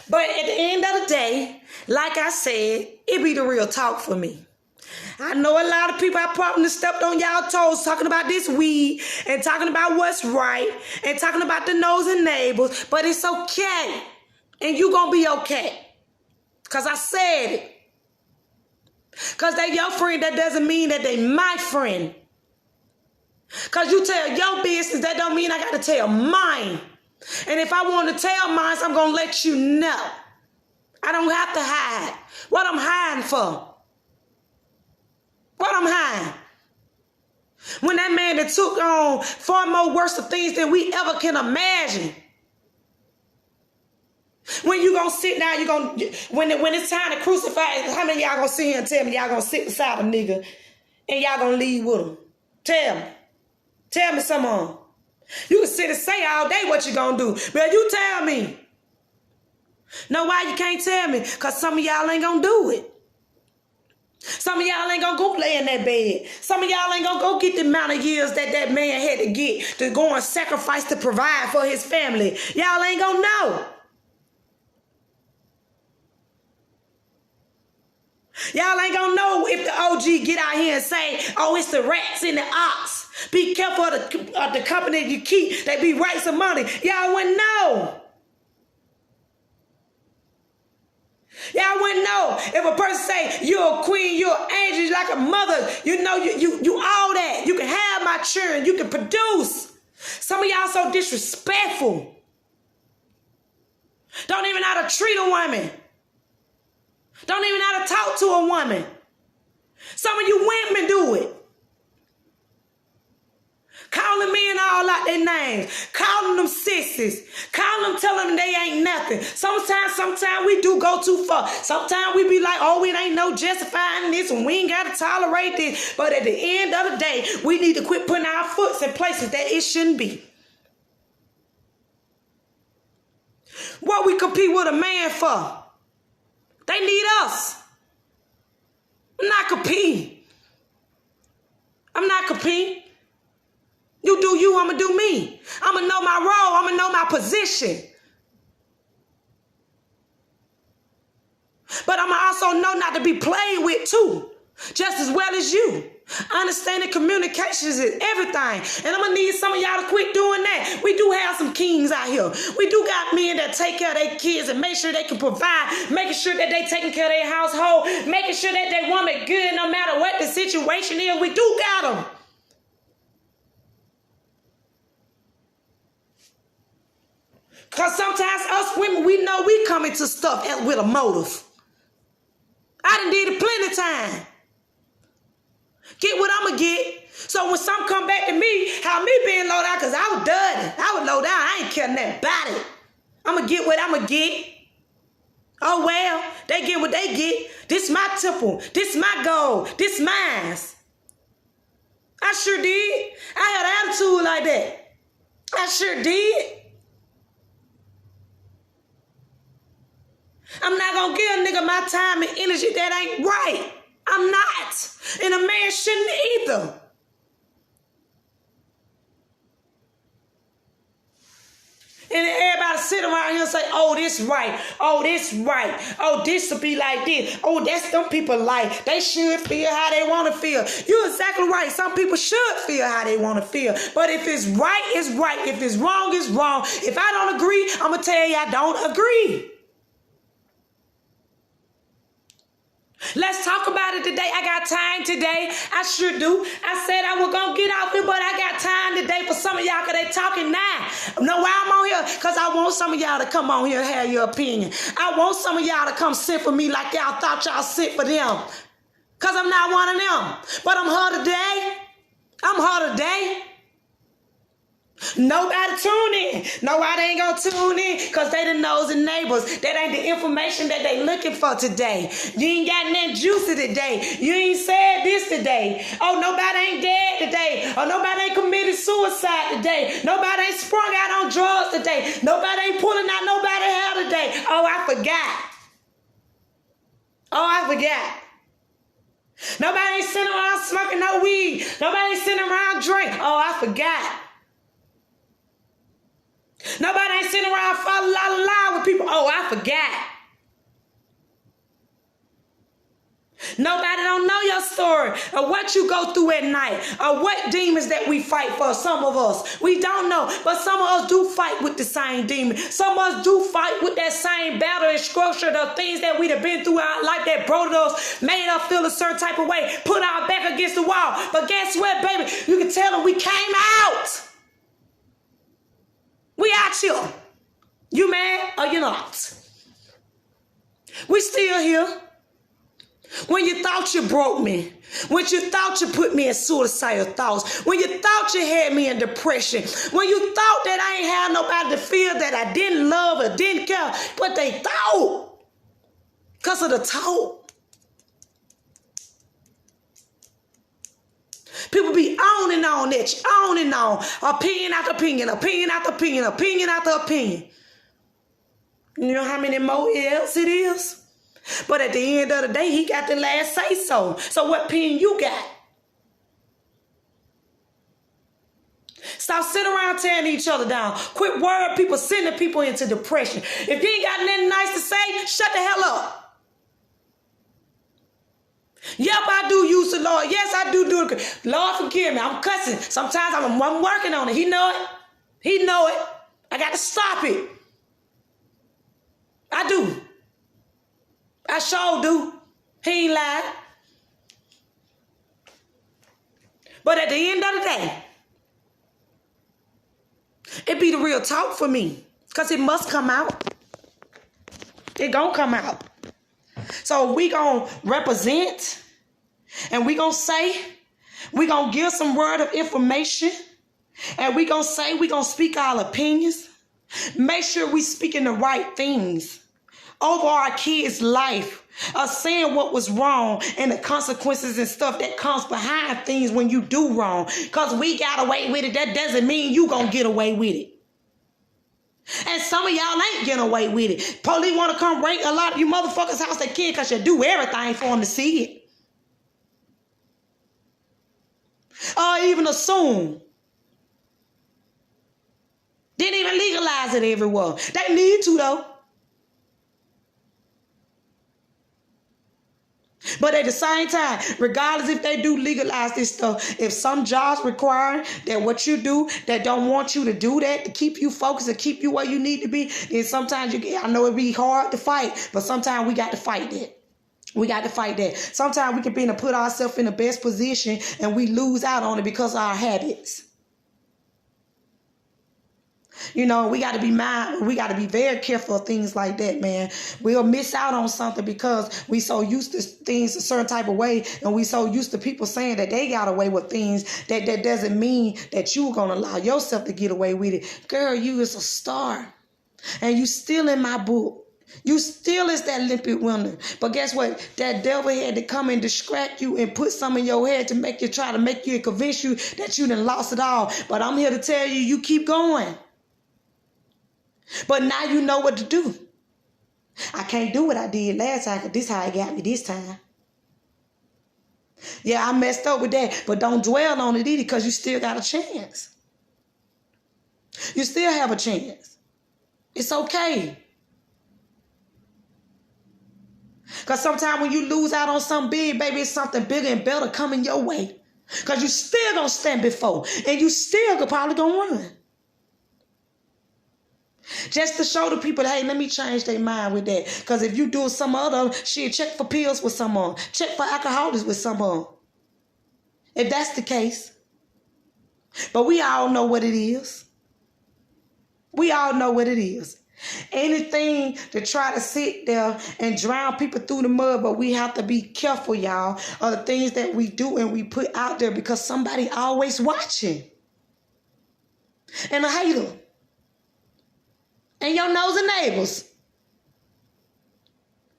But at the end of the day, like I said, it be the real talk for me. I know a lot of people have probably stepped on y'all toes talking about this weed and talking about what's right and talking about the nosy neighbors, but it's okay. And you gonna be okay. Because I said it. Because they your friend, that doesn't mean that they my friend. Because you tell your business, that don't mean I got to tell mine. And if I want to tell mine, I'm going to let you know. I don't have to hide. What I'm hiding for? What I'm hiding? When that man that took on far more worse of things than we ever can imagine. When you gonna sit down, you gonna when it's time to crucify, how many of y'all gonna sit here and tell me y'all gonna sit beside a nigga and y'all gonna leave with them? Tell me. Tell me some more. You can sit and say all day what you gonna do, but you tell me. Know why you can't tell me? Because some of y'all ain't gonna do it. Some of y'all ain't gonna go lay in that bed. Some of y'all ain't gonna go get the amount of years that man had to get to go and sacrifice to provide for his family. Y'all ain't gonna know. Y'all ain't gonna know if the OG get out here and say, oh, it's the rats in the ox. Be careful of the company you keep. They be right some money. Y'all wouldn't know. Y'all wouldn't know if a person say you're a queen, you're an angel, you're like a mother. You know, you all that. You can have my children. You can produce. Some of y'all so disrespectful. Don't even know how to treat a woman. Don't even know how to talk to a woman. Some of you women do it. Calling men all out their names. Calling them sissies. Calling them, telling them they ain't nothing. Sometimes we do go too far. Sometimes we be like, oh, it ain't no justifying this and we ain't got to tolerate this. But at the end of the day, we need to quit putting our foot in places that it shouldn't be. What we compete with a man for? They need us. I'm not competing. I'm not competing. You do you, I'm going to do me. I'm going to know my role. I'm going to know my position. But I'm going to also know not to be played with too, just as well as you. Understanding communications is everything. And I'm going to need some of y'all to quit doing that. We do have some kings out here. We do got men that take care of their kids and make sure they can provide, making sure that they taking care of their household, making sure that they woman good no matter what the situation is. We do got them. Because sometimes us women, we know we come into stuff with a motive. I done did it plenty of time. Get what I'm going to get. So when some come back to me, how me being low down, because I was dirty. I was low down. I ain't care nothing about it. I'm going to get what I'm going to get. Oh, well, they get what they get. This my temple. This my goal. This mine. I sure did. I had an attitude like that. I sure did. I'm not going to give a nigga my time and energy that ain't right. I'm not. And a man shouldn't either. And everybody sit around here and say, oh, this right. Oh, this right. Oh, this will be like this. Oh, that's them people like. They should feel how they want to feel. You're exactly right. Some people should feel how they want to feel. But if it's right, it's right. If it's wrong, it's wrong. If I don't agree, I'm going to tell you I don't agree. Let's talk about it today. I got time today. I sure do. I said I was going to get out here, but I got time today for some of y'all because they talking now. Know why I'm on here? Because I want some of y'all to come on here and have your opinion. I want some of y'all to come sit for me like y'all thought y'all sit for them. Because I'm not one of them. But I'm her today. I'm her today. Nobody tune in. Nobody ain't gonna tune in because they the nosy neighbors. That ain't the information that they looking for today. You ain't got nothing juicy today. You ain't said this today. Oh, nobody ain't dead today. Oh, nobody ain't committed suicide today. Nobody ain't sprung out on drugs today. Nobody ain't pulling out nobody's hair today. Oh, I forgot. Oh, I forgot. Nobody ain't sitting around smoking no weed. Nobody ain't sitting around drink. Oh, I forgot. Nobody ain't sitting around falling la with people. Oh, I forgot. Nobody don't know your story or what you go through at night or what demons that we fight for. Some of us, we don't know, but some of us do fight with the same demon. Some of us do fight with that same battle and structure, the things that we'd have been through our life that brought us, made us feel a certain type of way, put our back against the wall. But guess what, baby? You can tell them we came out. We out here. You mad or you not? We still here. When you thought you broke me. When you thought you put me in suicidal thoughts. When you thought you had me in depression. When you thought that I ain't had nobody to feel that I didn't love or didn't care. But they thought. Because of the talk. People be on and on at you, on and on. Opinion after opinion, opinion after opinion, opinion after opinion. You know how many more else it is? But at the end of the day, he got the last say so. So what opinion you got? Stop sitting around tearing each other down. Quit worrying people, sending people into depression. If you ain't got nothing nice to say, shut the hell up. Yep, I do use the Lord. Yes, I do it. Lord, forgive me. I'm cussing. Sometimes I'm working on it. He know it. He know it. I got to stop it. I do. I sure do. He ain't lied. But at the end of the day, it be the real talk for me. Because it must come out. It gonna come out. So we gonna represent, and we gonna say, we gonna give some word of information, and we gonna say, we gonna speak our opinions. Make sure we speaking the right things over our kids' life, saying what was wrong and the consequences and stuff that comes behind things when you do wrong. Because we got away with it, that doesn't mean you gonna get away with it. And some of y'all ain't getting away with it. Police want to come break a lot of you motherfuckers' house they can because you do everything for them to see it. Or even assume. Didn't even legalize it everywhere. They need to though. But at the same time, regardless if they do legalize this stuff, if some jobs require that what you do, that don't want you to do that, to keep you focused and keep you where you need to be, then sometimes I know it be hard to fight, but sometimes we got to fight that. We got to fight that. Sometimes we can put ourselves in the best position and we lose out on it because of our habits. You know, we got to be mindful. We got to be very careful of things like that, man. We'll miss out on something because we so used to things a certain type of way, and we so used to people saying that they got away with things that doesn't mean that you're going to allow yourself to get away with it. Girl, you is a star, and you still in my book. You still is that Olympic winner. But guess what? That devil had to come and distract you and put some in your head to try to make you and convince you that you done lost it all. But I'm here to tell you, you keep going. But now you know what to do. I can't do what I did last time because this is how it got me this time. Yeah, I messed up with that. But don't dwell on it either because you still got a chance. You still have a chance. It's okay. Because sometimes when you lose out on something big, baby, it's something bigger and better coming your way. Because you still going to stand before. And you still probably going to run. Just to show the people that, hey, let me change their mind with that. Because if you do some other shit, check for pills with someone. Check for alcoholics with someone. If that's the case. But we all know what it is. We all know what it is. Anything to try to sit there and drown people through the mud, but we have to be careful, y'all, of the things that we do and we put out there because somebody always watching. And a hater. And your nosy neighbors.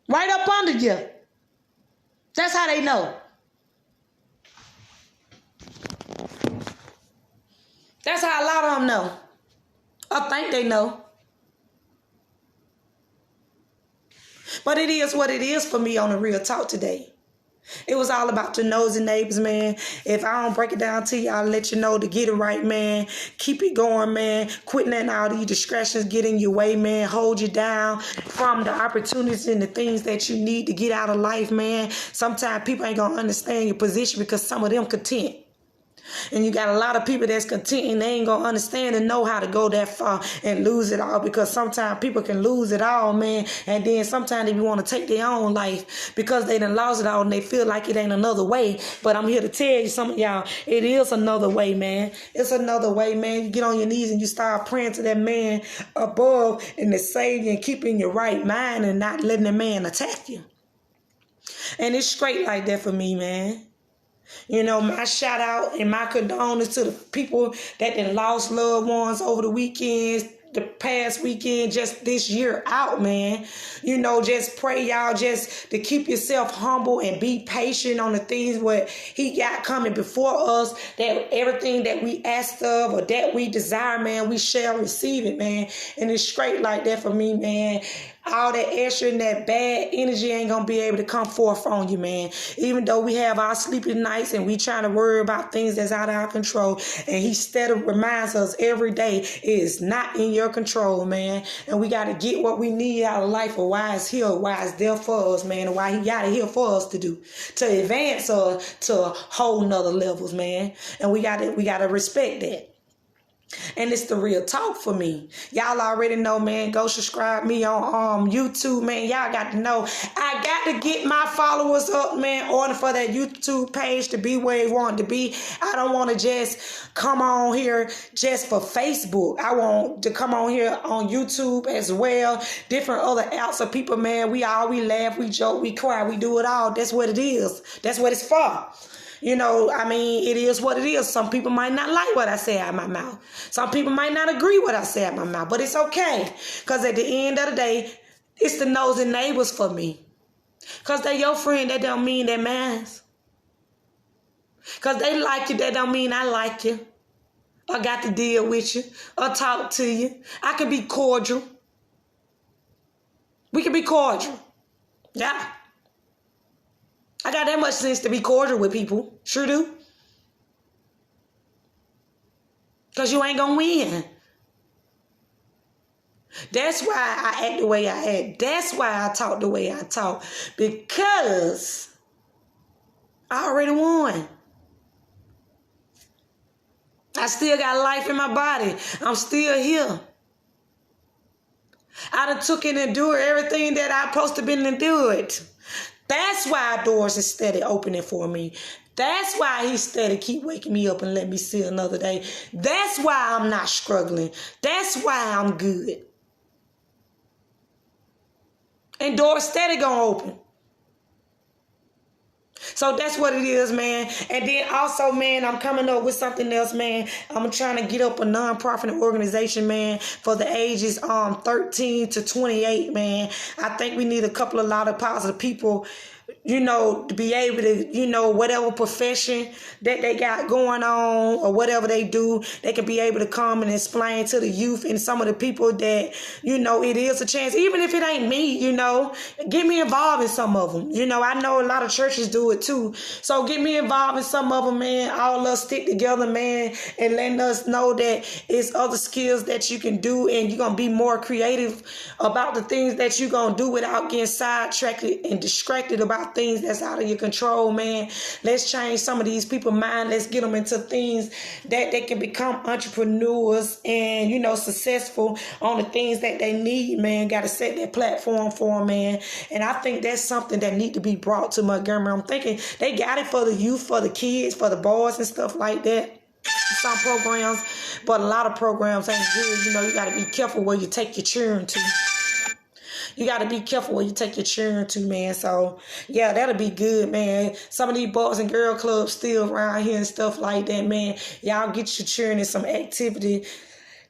Right up under you. That's how they know. That's how a lot of them know. I think they know. But it is what it is for me on the Real Talk today. It was all about the nosy neighbors, man. If I don't break it down to you, I'll let you know to get it right, man. Keep it going, man. Quit letting all these distractions get in your way, man. Hold you down from the opportunities and the things that you need to get out of life, man. Sometimes people ain't going to understand your position because some of them content. And you got a lot of people that's content and they ain't going to understand and know how to go that far and lose it all because sometimes people can lose it all, man. And then sometimes they want to take their own life because they done lost it all and they feel like it ain't another way. But I'm here to tell you, some of y'all, it is another way, man. It's another way, man. You get on your knees and you start praying to that man above and the Savior and keeping your right mind and not letting the man attack you. And it's straight like that for me, man. You know, my shout out and my condolences to the people that done lost loved ones over the weekends the past weekend, just this year out, man. You know, just pray, y'all, just to keep yourself humble and be patient on the things what he got coming before us, that everything that we asked of or that we desire, man, we shall receive it, man. And it's straight like that for me, man. All that extra and that bad energy ain't gonna be able to come forth on you, man. Even though we have our sleeping nights and we trying to worry about things that's out of our control, and he steadily reminds us every day it is not in your control, man. And we gotta get what we need out of life, or why it's here, why it's there for us, man, and why he got it here for us to do, to advance us to a whole nother levels, man. And we gotta respect that. And it's the real talk for me. Y'all already know, man. Go subscribe me on YouTube, man. Y'all got to know. I got to get my followers up, man, in order for that YouTube page to be where it want to be. I don't want to just come on here just for Facebook. I want to come on here on YouTube as well. Different other apps of people, man. We laugh, we joke, we cry, we do it all. That's what it is. That's what it's for. You know, I mean, it is what it is. Some people might not like what I say out of my mouth. Some people might not agree what I say out of my mouth. But it's okay. Because at the end of the day, it's the nosy neighbors for me. Because they your friend, that don't mean they're mine. Because they like you, that don't mean I like you. Or got to deal with you. Or talk to you. I can be cordial. We can be cordial. Yeah. I got that much sense to be cordial with people. Sure do. Because you ain't going to win. That's why I act the way I act. That's why I talk the way I talk. Because I already won. I still got life in my body. I'm still here. I done took and endured everything that I supposed to been endured. That's why doors is steady opening for me. That's why he steady keep waking me up and let me see another day. That's why I'm not struggling. That's why I'm good. And doors steady gonna open. So that's what it is, man. And then also, man, I'm coming up with something else, man. I'm trying to get up a non-profit organization, man, for the ages 13 to 28, man. I think we need a lot of positive people, you know, to be able to, you know, whatever profession that they got going on or whatever they do, they can be able to come and explain to the youth and some of the people that, you know, it is a chance. Even if it ain't me, you know, get me involved in some of them. You know, I know a lot of churches do it too. So get me involved in some of them, man. All of us stick together, man, and letting us know that it's other skills that you can do, and you're going to be more creative about the things that you're going to do without getting sidetracked and distracted about things that's out of your control, man. Let's change some of these people's mind. Let's get them into things that they can become entrepreneurs and, you know, successful on the things that they need, man. Got to set that platform for them, man. And I think that's something that need to be brought to Montgomery. I'm thinking they got it for the youth, for the kids, for the boys and stuff like that. Some programs, but a lot of programs ain't good. You know, you got to be careful where you take your children to. You got to be careful where you take your children to, man. So, yeah, that'll be good, man. Some of these boys and girl clubs still around here and stuff like that, man. Y'all get your children in some activity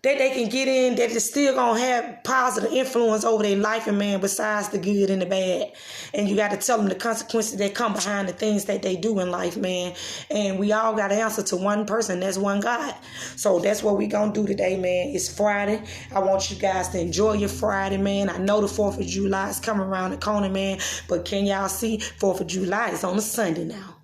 that they can get in that is still going to have positive influence over their life, and man, besides the good and the bad. And you got to tell them the consequences that come behind the things that they do in life, man. And we all got to answer to one person. That's one God. So that's what we going to do today, man. It's Friday. I want you guys to enjoy your Friday, man. I know the 4th of July is coming around the corner, man. But can y'all see 4th of July is on a Sunday now.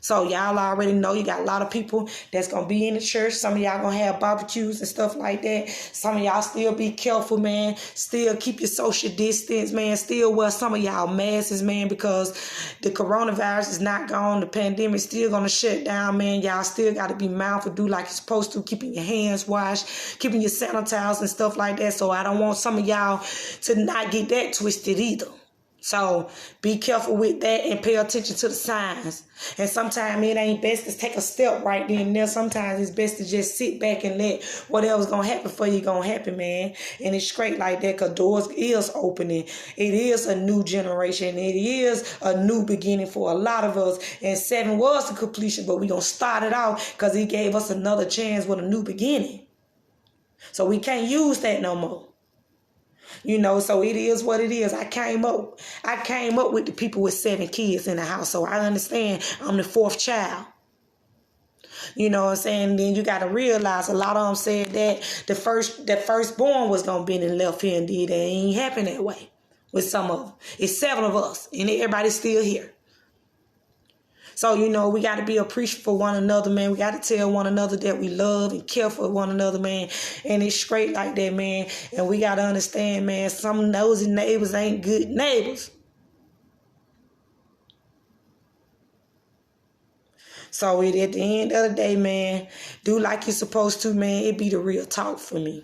So y'all already know you got a lot of people that's going to be in the church. Some of y'all going to have barbecues and stuff like that. Some of y'all still be careful, man. Still keep your social distance, man. Still wear some of y'all masks, man, because the coronavirus is not gone. The pandemic still going to shut down, man. Y'all still got to be mindful, do like you're supposed to, keeping your hands washed, keeping your sanitizers and stuff like that. So I don't want some of y'all to not get that twisted either. So be careful with that and pay attention to the signs. And sometimes it ain't best to take a step right then and there. Sometimes it's best to just sit back and let whatever's going to happen for you going to happen, man. And it's straight like that because doors is opening. It is a new generation. It is a new beginning for a lot of us. And 7 was the completion, but we're going to start it out because he gave us another chance with a new beginning. So we can't use that no more. You know, so it is what it is. I came up with the people with 7 kids in the house. So I understand I'm the 4th child. You know what I'm saying? Then you got to realize a lot of them said that the firstborn was going to be in the left here, and it ain't happen that way with some of them. It's 7 of us, and everybody's still here. So, you know, we got to be appreciative for one another, man. We got to tell one another that we love and care for one another, man. And it's straight like that, man. And we got to understand, man, some nosy neighbors ain't good neighbors. So at the end of the day, man, do like you're supposed to, man. It be the real talk for me.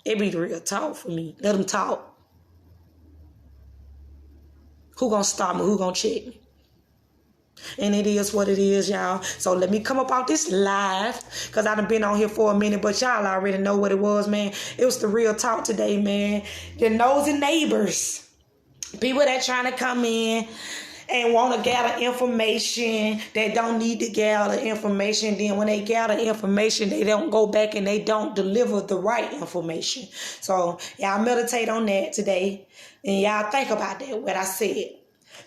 It be the real talk for me. Let them talk. Who gonna stop me? Who gonna check me? And it is what it is, y'all. So let me come up out this live, because I done been on here for a minute, but y'all already know what it was, man. It was the real talk today, man. The nosy neighbors. People that trying to come in and want to gather information that don't need to gather information. Then when they gather information, they don't go back and they don't deliver the right information. So y'all meditate on that today. And y'all think about that, what I said.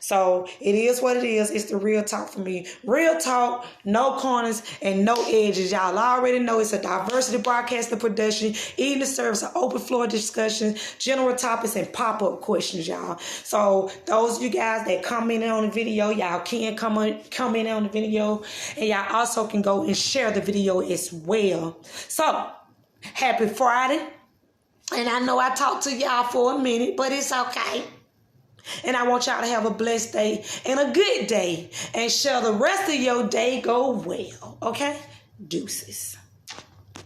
So it is what it is. It's the real talk for me. Real talk, no corners and no edges. Y'all already know it's a diversity broadcasting production, eating the service of open floor discussions, general topics, and pop-up questions, y'all. So those of you guys that commented on the video, y'all can comment on the video, and y'all also can go and share the video as well. So happy Friday. And I know I talked to y'all for a minute, but it's okay. And I want y'all to have a blessed day and a good day. And shall the rest of your day go well. Okay? Deuces.